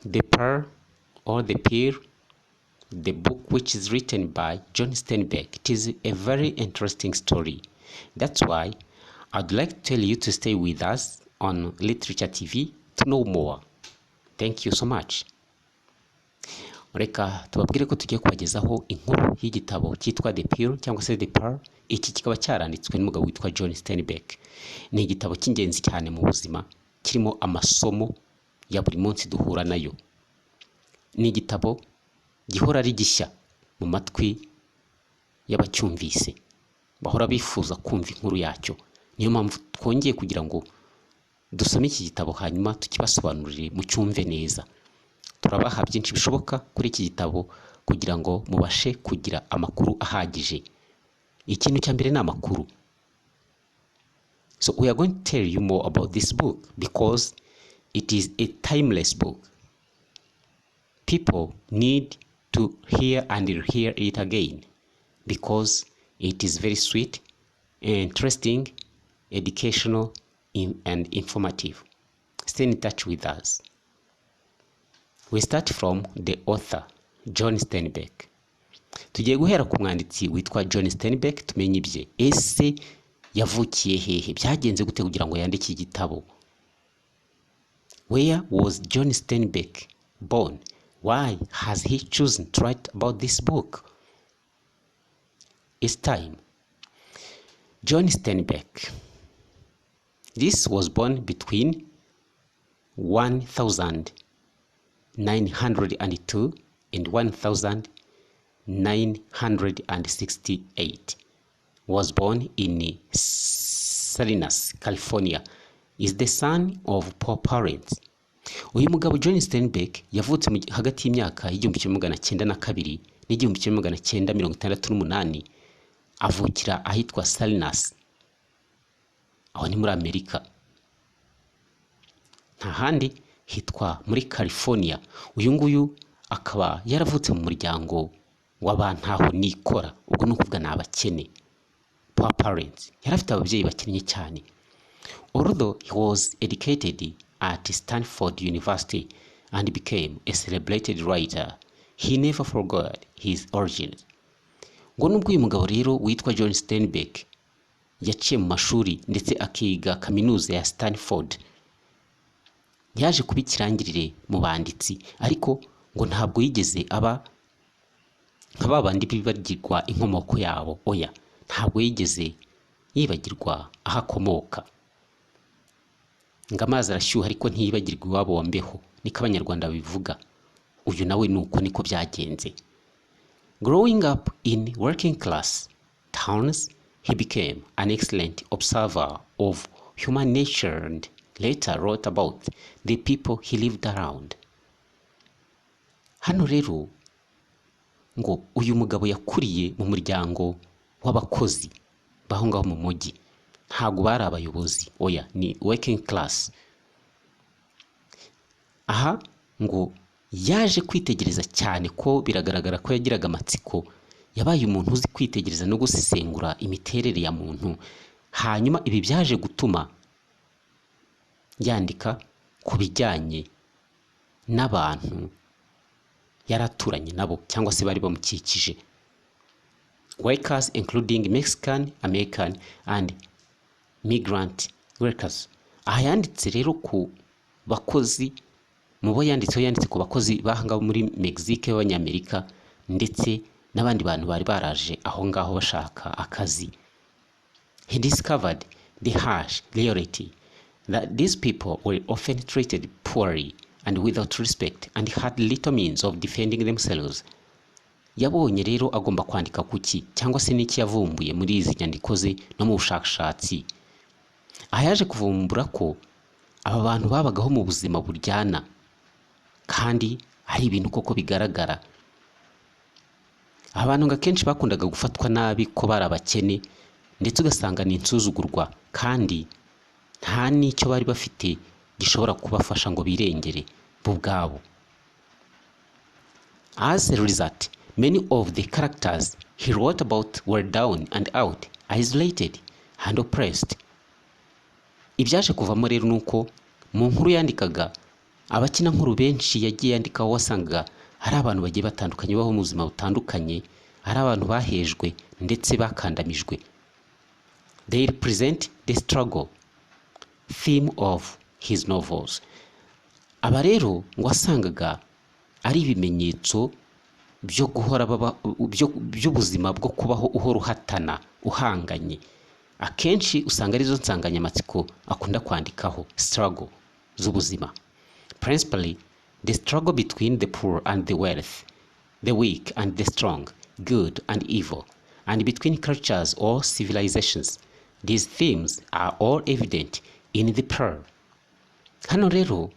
The Pearl or The Pearl, the book which is written by John Steinbeck. It is a very interesting story. That's why I'd like to tell you to stay with us on Literature TV to know more. Thank you so much. Reka tubabwire ko tugiye kubagezaho inkuru y'igitabo cyitwa The Pearl cyangwa se The Pearl. Iki kikaba cyaranditswe n'umugabo witwa John Steinbeck. Ni igitabo cy'ingenzi cyane mu buzima, kirimo amasomo ya buri munsi duhura nayo. Ni igitabo gihora ari gishya mu matwi y'abacyumvise, bahora bifuza kumva inkuru yacyo. Niyo mpamvu twongeye kugira ngo dusome iki gitabo hanyuma tukibasobanurire mu cyumve neza. Turabaha byinshi bishoboka kuri iki gitabo kugira ngo mubashe kugira amakuru ahagije. Ikintu cya mbere ni amakuru. So we are going to tell you more about this book because it is a timeless book. People need to hear and hear it again because it is very sweet, interesting, educational, and informative. Stay in touch with us. We start from the author, John Steinbeck. Tugiye guhera ku mwanditsi witwa John Steinbeck tumenye ibye. Ese yavukiye hehe? Byagenze gute kugira ngo yandike igitabo? Where was John Steinbeck born? Why has he chosen to write about this book? It's time. John Steinbeck. This was born between 1902 and 1968. Was born in Salinas, California. Is the son of poor parents. Uyu mugabo John Steinbeck yavutse hagati y'imyaka y'1902 n'1968. Avukira ahitwa Salinas, aho ni muri Amerika. Nta handi hitwa muri California. Uyu nguyu akaba yaravutse mu muryango w'abantaho nikora, ubwo no kuvuga n'abakene, poor parents. Yarafite ababyeyi bakennye cyane. Although he was educated at Stanford University and became a celebrated writer, he never forgot his origins. Ngo nubwo uyu mugabo rero witwa John Steinbeck yaciye mu mashuri ndetse akiga kaminuza ya Stanford, yaje kuba ikirangirire mu banditsi, ariko ngo ntabwo yigeze aba nk'abandi bibagirwa inkomoko yabo. Oya, ntabwo yigeze yibagirwa aho akomoka. Ngo amazi arashyuha ariko ntiyibagirwa iwabo wa mbeho, niko abanyarwanda bivuga. Uyu nawe nuko niko byagenze. Growing up in working class towns, he became an excellent observer of human nature and later wrote about the people he lived around. Hano rero ngo uyu mugabo yakuriye mu muryango w'abakozi baho ngaho mu mujyi. Ntago bari abayobozi, oya, ni working class. Aha ngo yaje kwitegereza cyane, ko biragaragara ko yagiraga amatsiko. Yabaye umuntu uzi kwitegereza no gusesengura imiterere ya muntu. Hanyuma ibi byaje gutuma yandika ku bijyanye n'abantu yaraturanye nabo cyangwa se bari bamukikije. Workers including Mexican, American and migrant workers. Aha yanditse rero ku bakozi, mubo yanditse ku bakozi bahanga muri Mexique b'Abanyamerika ndetse n'abandi bantu bari baraje aho ngaho bashaka akazi. He discovered the harsh reality that these people were often treated poorly and without respect and had little means of defending themselves. Yabonye rero agomba kwandika kuki cyangwa se n'iki yavumbuye muri izi nyandiko ze no mu bushakashatsi. Aha yaje kuvumbura ko aba bantu babagaho mu buzima buryana kandi ari ibintu koko bigaragara. Abantu nga kenshi bakundaga gufatwa nabi ko bari abakene ndetse ugasanga ni insuzugurwa kandi nta n'icyo bari bafite gishobora kubafasha ngo birengere bo ubwabo. As a result, many of the characters he wrote about were down and out, isolated and oppressed. Ibyaje kuvamo rero nuko mu nkuru yandikaga abakina nkuru benshi yagiye yandikaho wasangaga hari abantu bagiye batandukanye baho mu buzima butandukanye, hari abantu bahejwe ndetse bakandamijwe. They represent the struggle theme of his novels. Aba rero ngo wasangaga ari ibimenyetso byo guhora by'ubuzima bwo kubaho uhora uhatana, uhanganye. Akenshi usanga arizo nsanganyamatsiko akunda kwandikaho, struggle z'ubuzima. Principally, the struggle between the poor and the wealthy, the weak and the strong, good and evil, and between cultures or civilizations. These themes are all evident in the Pearl. Hano rero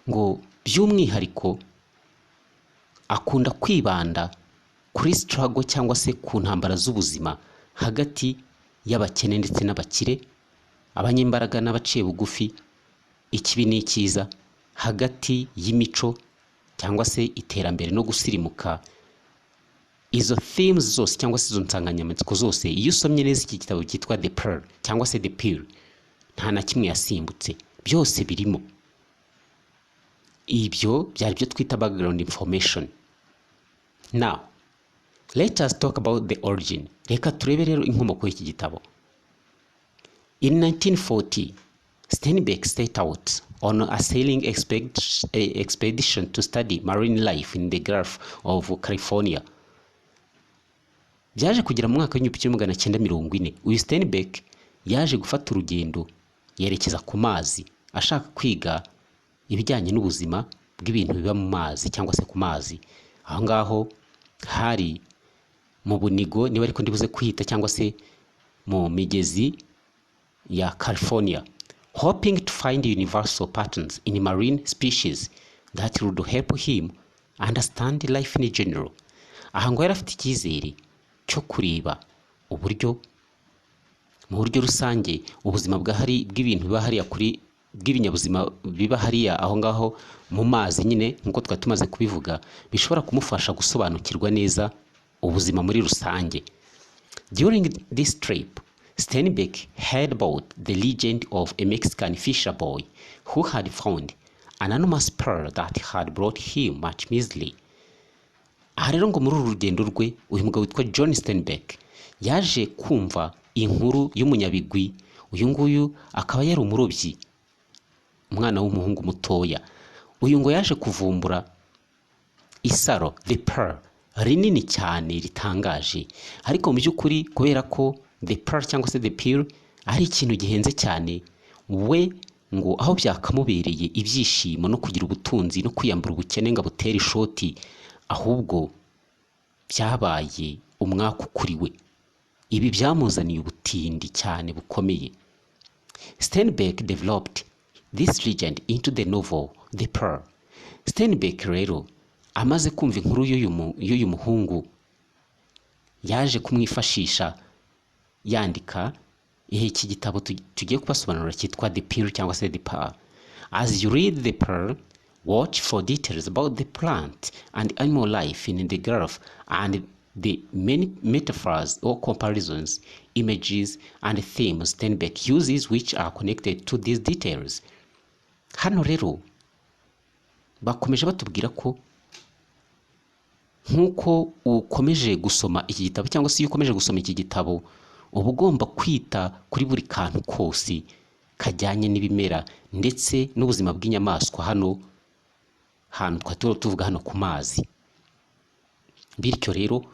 ngo by'umwihariko akunda kwibanda kuri struggle cyangwa se ku ntambara z'ubuzima hagati y'abakene ndetse n'abakire, abanyembaraga n'abaciye bugufi, ikibi n'icyiza, hagati y'imico cyangwa se iterambere no gusirimuka. Izo themes zose cyangwa se izo nsanganyamatsiko zose iyo usomye neza iki gitabo cyitwa The Pearl cyangwa se The Pearl, nta na kimwe yasimbutse, byose birimo. Ibyo byari byo twita background information. Now, let us talk about the origin. Reka turebe rero inkomoko y'iki gitabo. In 1940, Steinbeck set out on a sailing expedition to study marine life in the Gulf of California. Byaje kugera mu mwaka w'1940, uyu Steinbeck yaje gufata urugendo yerekeza ku mazi ashaka kwiga ibijyanye n'ubuzima bw'ibintu biba mu mazi cyangwa se ku mazi. Aho ngaho hari mu bunigo, niba ariko ndibuze kwita, cyangwa se mu migezi ya California, hoping to find universal patterns in marine species that would help him understand life in general. Aha ngo yari afite icyizere cyo kureba uburyo mu buryo rusange ubuzima bw'ibintu biba hariya kuri bw'ibinyabuzima biba hariya aho ngaho mu mazi nyine, nk'uko twari tumaze kubivuga, bishobora kumufasha gusobanukirwa neza ubuzima muri rusange. During this trip, Steinbeck heard about the legend of a Mexican fisher boy who had found an enormous pearl that had brought him much misery. Aha rero ngo muri uru rugendo rwe uyu mugabo witwa John Steinbeck yaje kumva inkuru y'umunyabigwi. Uyu nguyu akaba yari umurobyi, umwana w'umuhungu mutoya. Uyu ngo yaje kuvumbura isaro, the pearl, rinini cyane ritangaje. Ariko mu by'ukuri kubera ko the pearl cyangwa se the pearl ari ikintu gihenze cyane, we ngo aho byakamubereye ibyishimo no kugira ubutunzi no kwiyambura ubukene ngo abutere ishoti, ahubwo byabaye umwaka kuri we. Ibi byamuzaniye ubutindi cyane bukomeye. Steinbeck developed this legend into the novel The Pearl. Steinbeck rero amaze kumva inkuru y'uyu muhungu yaje kumwifashisha yandika iki gitabo tugiye kubasobanurira cyitwa The Pearl cyangwa se The Pearl. As you read The Pearl, watch for details about the plant and animal life in the Gulf and the many metaphors or comparisons, images and themes Steinbeck uses which are connected to these details. Hano rero bakomeje batubwira ko nk'uko ukomeje gusoma iki gitabo cyangwa se iyo ukomeje gusoma iki gitabo uba ugomba kwita kuri buri kantu kose kajyanye n'ibimera ndetse n'ubuzima bw'inyamaswa hano hantu tuvuga hano ku mazi. Bityo rero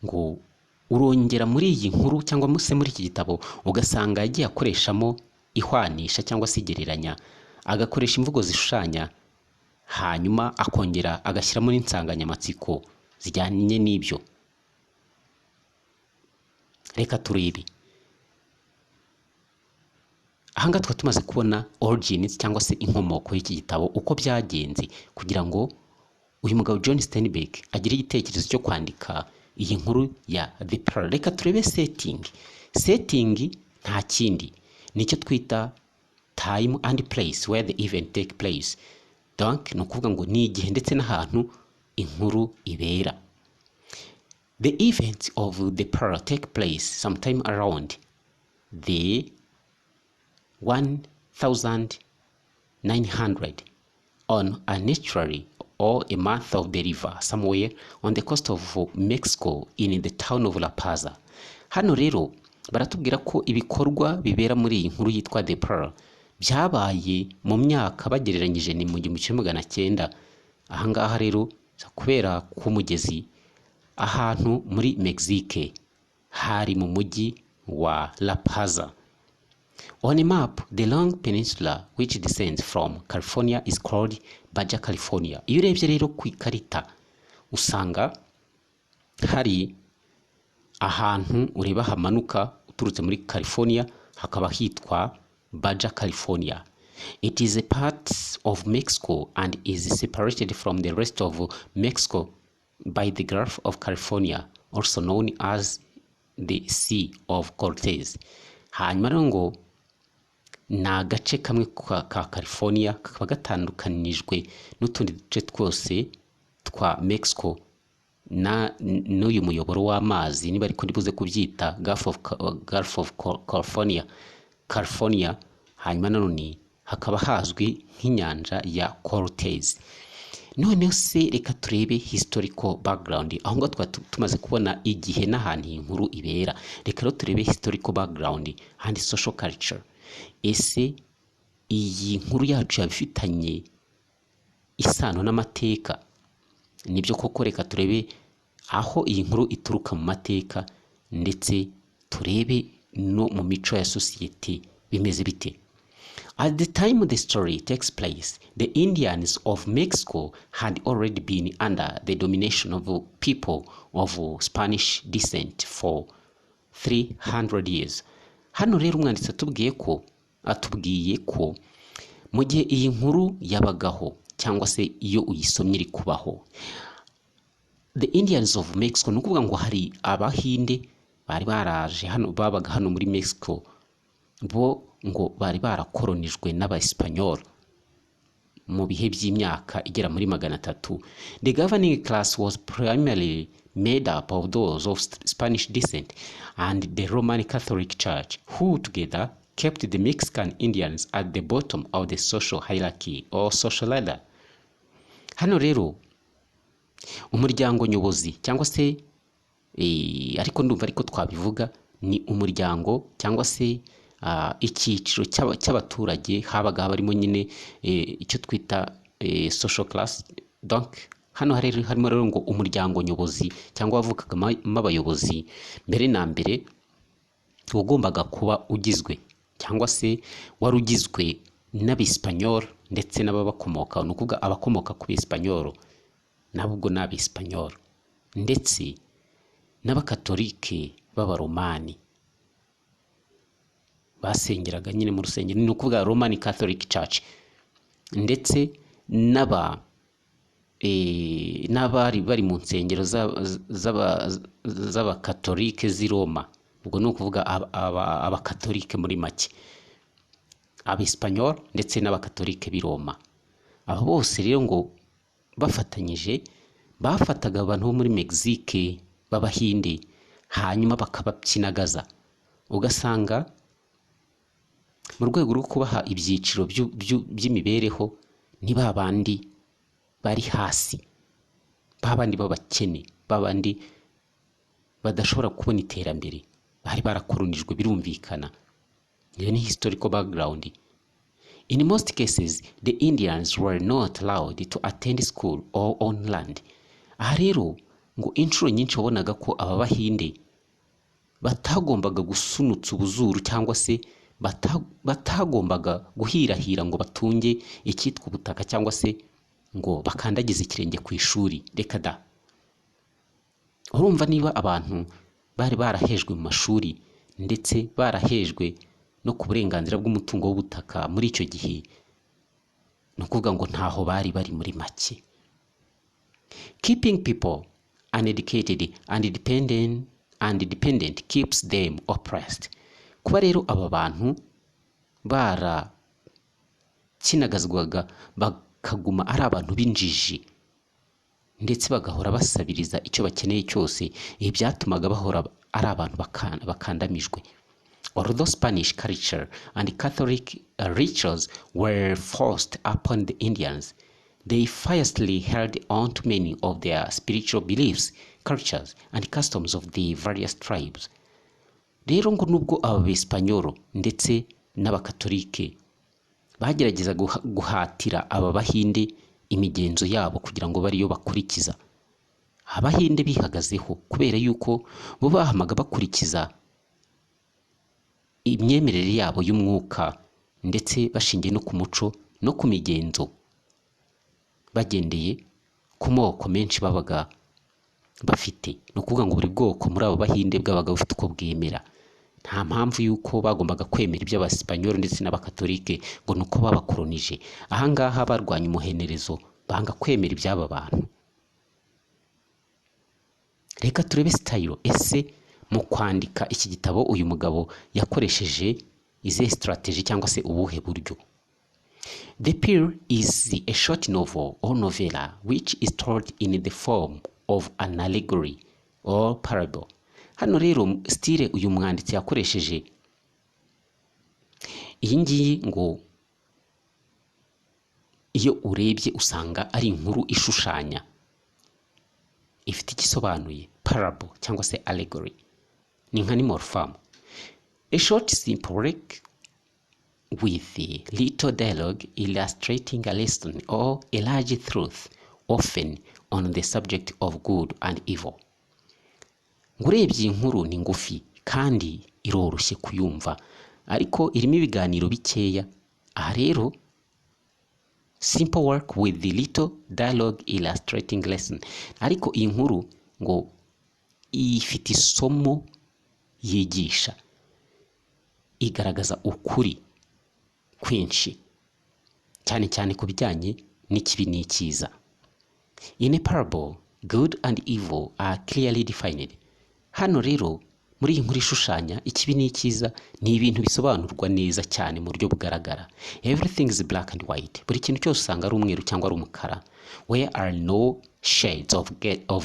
ngo urongera muri iyi nkuru cyangwa se muri iki gitabo ugasanga yagiye akoreshamo ihwanisha cyangwa se igereranya, agakoresha imvugo zishushanya, hanyuma akongera agashyiramo n'insanganyamatsiko zijyanye n'ibyo. Reka turebe. Ahanga twa tumaze kubona origins cyangwa se inkomoko y'iki gitabo uko byagenze kugira ngo uyu mugabo John Steinbeck agire igitekerezo cyo kwandika iyi nkuru ya The Pearl. Reka turebe setting. Setting nta kindi nicyo twita time and place where the event take place. Donc no kuvuga ngo ni igihe ndetse n'ahantu inkuru ibera. The events of The Pearl take place sometime around the 1900 on a estuary or a mouth of the river somewhere on the coast of Mexico in the town of La Paz. Hano rero baratubwira ko ibikorwa bibera muri iyi nkuru yitwa The Pearl byabaye mu myaka bagereranyije ni mu 1900. Ahangaha rero kubera ku mugezi ahantu muri Mexique hari mu mujyi wa La Paz. On a map, the long peninsula which descends from California is called Baja California. Iyo urebye rero ku ikarita usanga hari ahantu ureba hamanuka uturutse muri California hakaba hitwa Baja California. It is a part of Mexico and is separated from the rest of Mexico by the Gulf of California, also known as the Sea of Cortez. Hanyuma rero ngo ni agace kamwe ka California kakaba gatandukanijwe n'utundi duce twose twa Mexico n'uyu muyoboro w'amazi niba ariko ndibuze kubyita Gulf of California. Hanyuma nanone hakaba hazwi nk'inyanja ya Cortez. Noneho se reka turebe historical background. Aho ngo tumaze kubona igihe n'ahantu iyi nkuru ibera, reka rero turebe historical background and social culture. Ese iyi nkuru yacu yabifitanye isano n'amateka? Nibyo koko, reka turebe aho iyi nkuru ituruka mu mateka ndetse turebe no mu mico ya society bimeze bite. At the time the story takes place, the Indians of Mexico had already been under the domination of people of Spanish descent for 300 years. Hano rero umwanditsi atubwiye ko mu gihe iyi nkuru yabagaho cyangwa se iyo uyisomye iri kubaho, the Indians of Mexico, nukuvuga ngo hari abahinde bari baraje hano, babaga hano muri Mexico, bo ngo bari barakolonijwe n'Abaespanyol mu bihe by'imyaka igera muri 300. The governing class was primarily made up of those of Spanish descent and the Roman Catholic Church, who together kept the Mexican Indians at the bottom of the social hierarchy or social ladder. Hano rero umuryango nyobozi cyangwa se ariko ndumva ariko twabivuga ni umuryango cyangwa se icyiciro cy'abaturage habaga barimo nyine icyo twita social class. Donc hano harimo rero ngo umuryango nyobozi cyangwa wavukagamo abayobozi mbere na mbere ugombaga kuba ugizwe cyangwa se wari ugizwe n'Abaespanyol ndetse n'ababakomoka, ni ukuvuga abakomoka ku Baespanyol nabwo n'Abaespanyol ndetse n'Abakatolike b'Abaromani basengeraga nyine mu rusengero, ni ukuvuga Roman Catholic Church, ndetse n'abari bari mu nsengero z'Abakatolike z'i Roma. Ubwo ni ukuvuga Abakatolike muri make, Abaespanyol ndetse n'Abakatolike b'i Roma. Abo bose rero ngo bafatanyije bafataga abantu bo muri Mexique b'Abahinde hanyuma bakababyinagaza, ugasanga mu rwego rwo kubaha ibyiciro by'imibereho ni babandi bari hasi, babandi b'abakene, babandi badashobora kubona iterambere, bari barakolonijwe birumvikana. Iyo ni historical background. In most cases, the Indians were not allowed to attend school or on land. Aha rero ngo inshuro nyinshi wabonaga ko aba Bahinde batagombaga gusunutsa ubuzuru cyangwa se batagombaga guhirahira ngo batunge icyitwa ubutaka cyangwa se ngo bakandagize ikirenge ku ishuri. Reka da, urumva niba abantu bari barahejwe mu mashuri ndetse barahejwe no ku burenganzira bw'umutungo w'ubutaka muri icyo gihe, ni ukuvuga ngo ntaho bari muri make. Keeping people uneducated and dependent keeps them oppressed. Kuba rero aba bantu barakinagazwaga bakaguma ari abantu b'injiji ndetse bagahora basabiriza icyo bakeneye cyose, ibi byatumaga bahora ari abantu bakandamijwe. Although Spanish culture and Catholic rituals were forced upon the Indians, they fiercely held on to many of their spiritual beliefs, cultures, and customs of the various tribes. Rero ngo nubwo aba Bespanyolo ndetse n'abakatolike bagerageza guhatira aba Bahinde imigenzo yabo kugira ngo bariyo bakurikiza, Abahinde bihagazeho kubera yuko bo bahamaga bakurikiza imyemerere yabo y'umwuka ndetse bashingiye no ku muco no ku migenzo, bagendeye ku moko menshi babaga bafite. Ni ukuvuga ngo buri bwoko muri abo Bahinde bwabaga bufite uko bwemera. Nta mpamvu yuko bagombaga kwemera iby'Abasipanyoli ndetse n'Abakatolike ngo nuko babakolonije. Ahangaha barwanya umuhenerezo, banga kwemera iby'aba bantu. Reka turebe style. Ese mu kwandika iki gitabo uyu mugabo yakoresheje izihe strategy cyangwa se ubuhe buryo? The Pearl is a short novel or novella which is told in the form of an allegory or parable. Hano rero style uyu mwanditsi yakoresheje iyi ngiyi ngo iyo urebye usanga ari inkuru ishushanya ifite igisobanuye, parable cyangwa se allegory. Ni nka nimorphamu. A short simple work with a little dialogue illustrating a lesson or a large truth, often on the subject of good and evil. Ngurebye inkuru ni ngufi kandi iroroshye kuyumva, ariko irimo ibiganiro bikeya. Aha rero simple work with the little dialogue illustrating lesson, ariko iyi nkuru ngo ifite isomo yigisha, igaragaza ukuri kwinshi cyane cyane ku bijyanye n'ikibi n'icyiza. In a parable, good and evil are clearly defined. Hano rero muri iyi nkuru ishushanya ikibi n'icyiza ni ibintu bisobanurwa neza cyane mu buryo bugaragara. Everything is black and white. Buri kintu cyose usanga ari umweru cyangwa ari umukara. Where are no shades of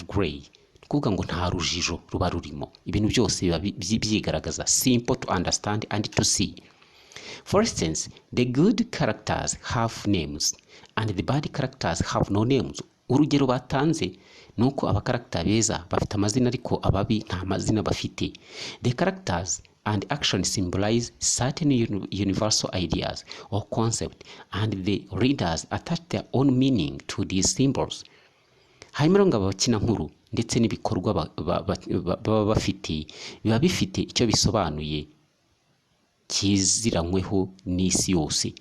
gray. Kuvuga ngo nta rujijo ruba rurimo. Ibintu byose biba byigaragaza, simple to understand and to see. For instance, the good characters have names and the bad characters have no names. Urugero batanze nuko abakarakta beza bafite amazina ariko ababi nta mazina bafite. The characters and actions symbolize certain universal ideas or concepts, and the readers attach their own meaning to these symbols. Hanyuma ngo abakina nkuru ndetse n'ibikorwa baba bafite biba bifite icyo bisobanuye kiziranyweho n'isi yose.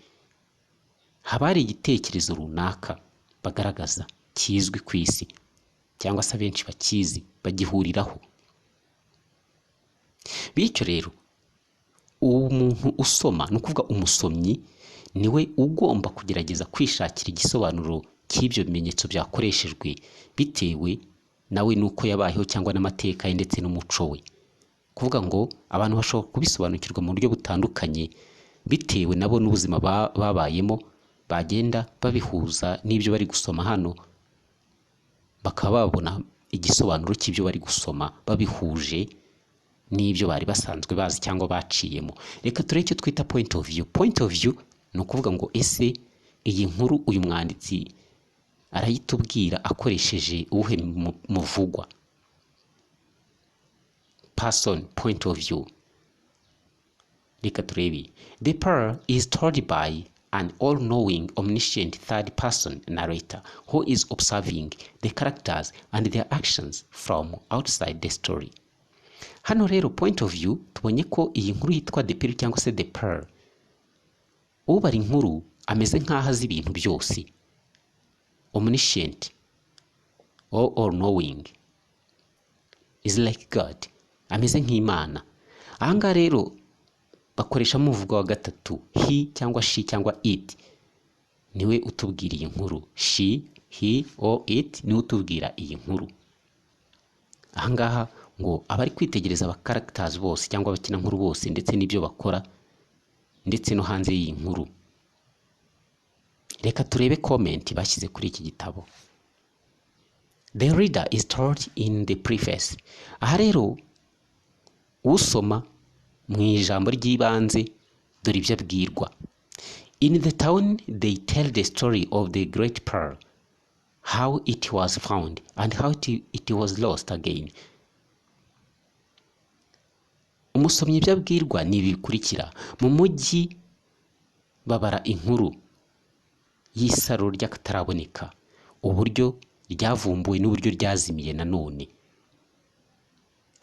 Haba hari igitekerezo runaka bagaragaza kizwi ku isi cyangwa se abenshi bakizi bagihuriraho. Bityo rero umuntu usoma, ni ukuvuga umusomyi, niwe ugomba kugerageza kwishakira igisobanuro cy'ibyo bimenyetso byakoreshejwe bitewe nawe nuko yabayeho cyangwa n'amateka ye ndetse n'umuco we. Kuvuga ngo abantu bashobora kubisobanukirwa mu buryo butandukanye bitewe nabo n'ubuzima babayemo, bagenda babihuza n'ibyo bari gusoma hano, bakaba babona igisobanuro cy'ibyo bari gusoma babihuje n'ibyo bari basanzwe bazi cyangwa baciyemo. Reka turebe icyo twita point of view. Point of view ni ukuvuga ngo ese iyi nkuru uyu mwanditsi arayitubwira akoresheje uwuhe muvugwa. Person, point of view. Reka turebe. The pearl is told by an all-knowing, omniscient third-person narrator who is observing the characters and their actions from outside the story. Hano rero point of view tubonye ko iyi nkuru yitwa The Pearl cyangwa se The Pearl. Ubara inkuru ameze nk'aho azi ibintu byose. Omniscient or all-knowing is like God. Ameze nk'Imana. Ahangaha rero bakoresha umuvugo wa gatatu, he cyangwa she cyangwa it. Niwe utubwira iyi nkuru. She, he or it niwe utubwira iyi nkuru. Ahangaha ngo abari kwitegereza aba characters bose cyangwa abakina nkuru bose ndetse n'ibyo bakora ndetse no hanze y'iyi nkuru. Reka turebe comment bashyize kuri iki gitabo. The reader is told in the preface. Aha rero usoma mu ijambo ry'ibanze dore ibyo abwirwa. In the town they tell the story of the great pearl, how it was found and how it was lost again. Umusomyi ibyo abwirwa ni ibikurikira. Mu mujyi babara inkuru y'isaro ry'akataraboneka, uburyo ryavumbuwe n'uburyo ryazimiye nanone.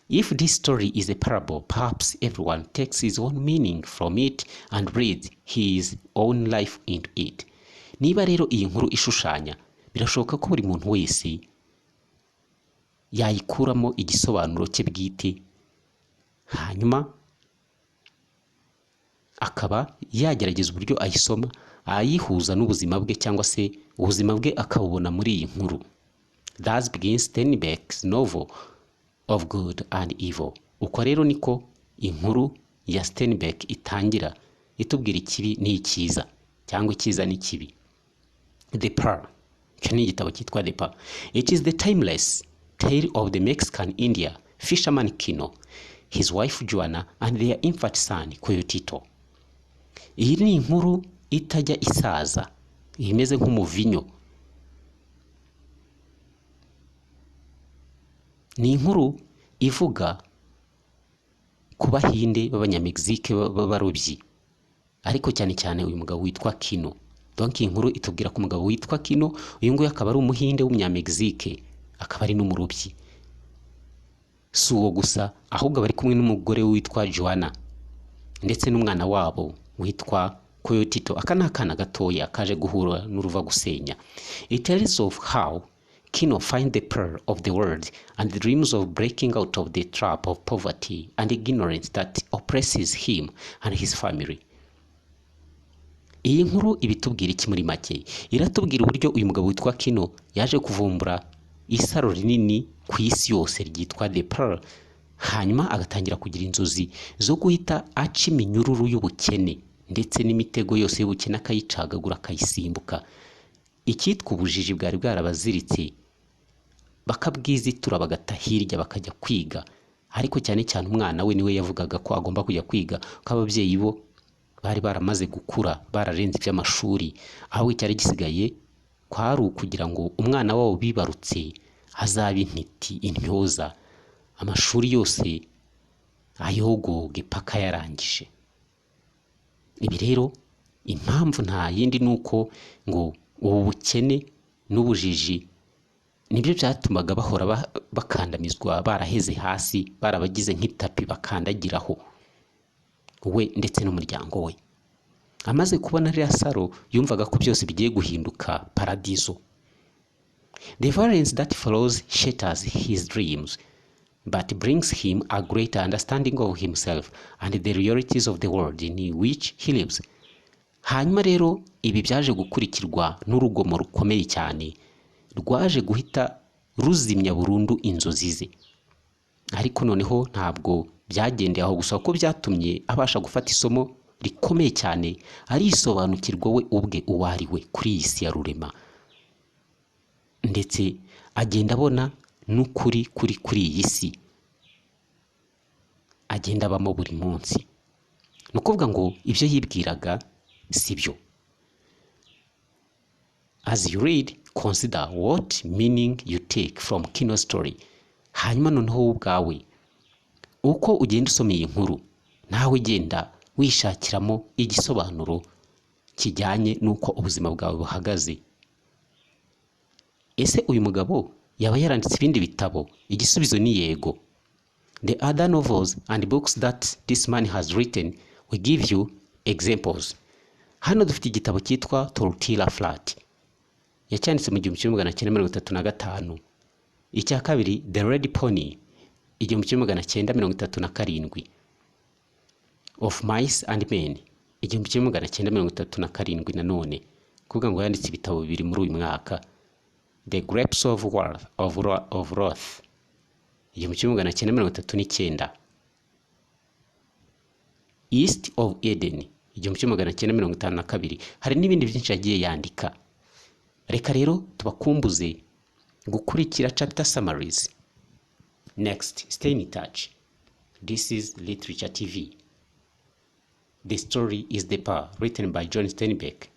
If this story is a parable, perhaps everyone takes his own meaning from it and reads his own life into it. Niba rero iyi nkuru ishushanya, birashoboka ko buri muntu wese yayikuramo igisobanuro cye bwite, hanyuma akaba yagerageza uburyo ayisoma, ayihuza n'ubuzima bwe cyangwa se ubuzima bwe akabubona muri iyi nkuru. Thus begins Steinbeck's novel of Good and Evil. Uko rero niko inkuru ya Steinbeck itangira, itubwira ikibi n'icyiza cyangwa icyiza n'ikibi. The Pearl. Icyo ni igitabo cyitwa The Pearl. It is the timeless tale of the Mexican India fisherman Kino, his wife Juana and their infant son Coyotito. Iyi ni inkuru itajya isaza, imeze nk'umuvinyo. Ni inkuru ivuga ku bahinde b'abanyamegizike b'abarobyi, ariko cyane cyane uyu mugabo witwa Kino. Donc inkuru itubwira ku mugabo witwa Kino, uyu nguyu akaba ari umuhinde w'umunyamegizike, akaba ari n'umurobyi. Si uwo gusa, ahubwo bari kumwe n'umugore witwa Joana ndetse n'umwana wabo witwa Coyotito. Aka ni akana gatoya kaje guhura n'uruva gusenya. It tells of how Kino finds the pearl of the world and dreams of breaking out of the trap of poverty and ignorance that oppresses him and his family. Iyi nkuru ibitubwira iki muri make? Iratubwira uburyo uyu mugabo witwa Kino yaje kuvumbura isaro rinini ku isi yose ryitwa The Pearl, hanyuma agatangira kugira inzozi zo guhita aca iminyururu y'ubukene ndetse n'imitego yose y'ubukene akayicagagura akayisimbuka. Icyitwa ubujiji bwari bwarabaziritse bakabwizitura bagata hirya bakajya kwiga, ariko cyane cyane umwana we niwe yavugaga ko agomba kujya kwiga, ko ababyeyi bo bari baramaze gukura bararenze iby'amashuri, aho icyari gisigaye kwari ukugira ngo umwana wabo bibarutse azabe intiti intyoza, amashuri yose ayogoge paka yarangije. Ibi rero impamvu nta yindi nuko ngo ubu bukene n'ubujiji nibyo byatumaga bahora bakandamizwa, baraheze hasi, barabagize nk'itapi bakandagiraho, we ndetse n'umuryango we. Amaze kubona rya saro yumvaga ko byose bigiye guhinduka paradiso. The violence that follows shatters his dreams but brings him a greater understanding of himself and the realities of the world in which he lives. Hanyuma rero ibi byaje gukurikirwa n'urugomo rukomeye cyane rwaje guhita ruzimya burundu inzozi ze. Ariko noneho ntabwo byagendeye aho gusa, ko byatumye abasha gufata isomo rikomeye cyane, arisobanukirwa we ubwe uwo ari we kuri iyi si ya rurema, ndetse agenda abona n'ukuri kuri iyi si agenda abamo buri munsi. Ni ukuvuga ngo ibyo yibwiraga si byo. As you read, consider what meaning you take from Kino's story. Hanyuma noneho ubwawe uko ugenda usoma iyi nkuru, nawe genda wishakiramo igisobanuro kijyanye n'uko ubuzima bwawe buhagaze. Ese uyu mugabo yaba yaranditse ibindi bitabo? Igisubizo ni yego. The other novels and books that this man has written will give you examples. Hano dufite igitabo cyitwa Tortilla Flat, yacyanditse mu 1935. Icya kabiri The Red Pony 1937. Of Mice and Men 1937 nanone, kuvuga ngo yanditse ibitabo bibiri muri uyu mwaka. The Grapes of Wrath 1939. East of Eden 1952. Hari n'ibindi byinshi yagiye yandika. Reka rero tubakumbuze gukurikira chapter summaries. Next, stay in touch. This is Literature TV. The Story is the Power, written by John Steinbeck.